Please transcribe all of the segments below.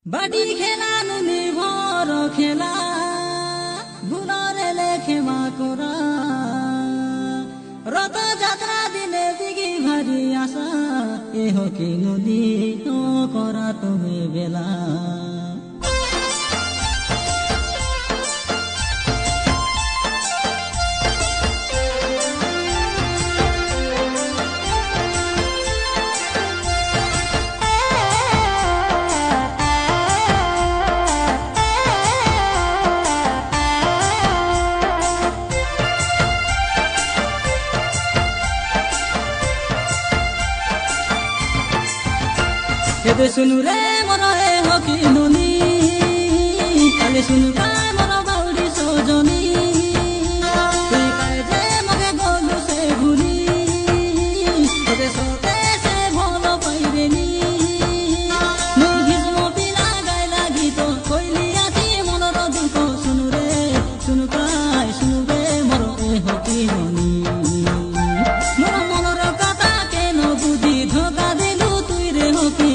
बाटी खेला नुनी भर खेला बुलरे लेखेमा कोरा रत जात्रा दिने दिगी भारी आशा ए हो कि नुनी तो करा तुम्हें बेला ये सुनु रे मोर ए हो कि नुनी काले सुनु का मोर बाउडी सोजनी तुई काए जे मगे गोलु से भूली तोते सोते से भोलो पाइरेनी नुई घिसमो पिला गाय लागी तो कोइली आती मनर दुख सुनु रे सुनु रे मोर ए हो कि नुनी मोर मनर कथा के न बुझी धोका देलु तुई रे हो कि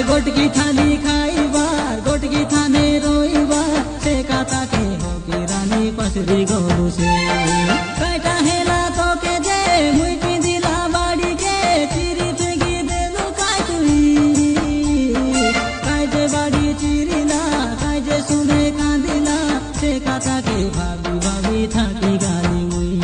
गोटकी थाली खाइबार गोटकी थाने रोइबार से काता के हो कि रानी पसरी गोलू से काटा हेला तो के जे मुई पिंदिला बाड़ी के चिरी फेंकी देलु काय तुई काय जे बाड़ी चिरिला काय जे सुने कांदिला से काता के भाभी भाभी थाकी गाली मुई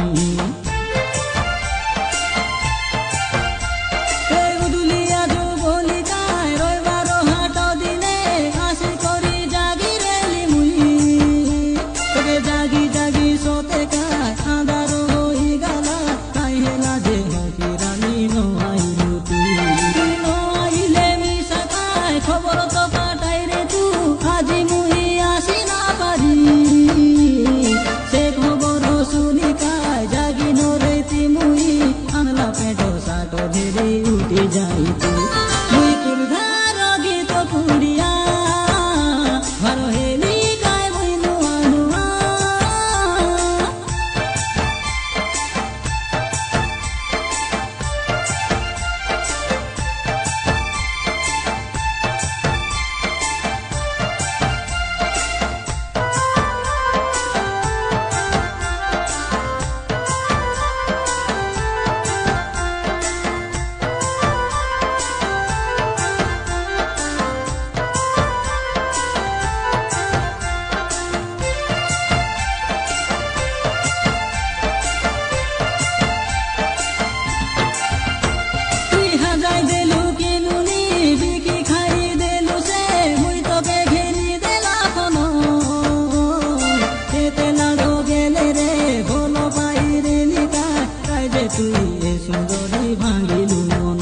सुंदरी भांगिलु मन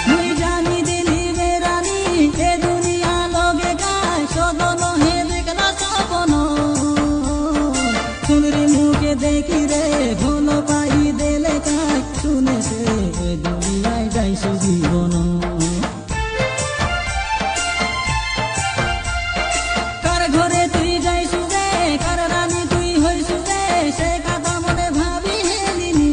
मुई जानी दिली बेरानी ए दुनिया लोगे काय सदन हे देखला सपन सुंदरी मुके देखी रे भोल पाई देले काय सुने से दुनिया जाइसु जीवन कर घरे तुई जाइसु रे कर रानी तुई होइसु रे से काता मने भाभी हेलिनी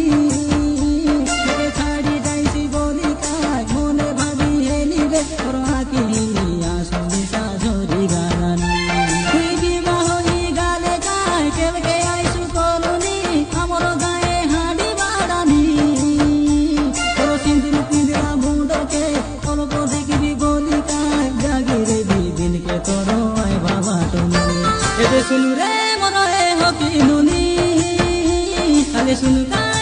सुनु रे मोर হকিনুনি কালে শুনকা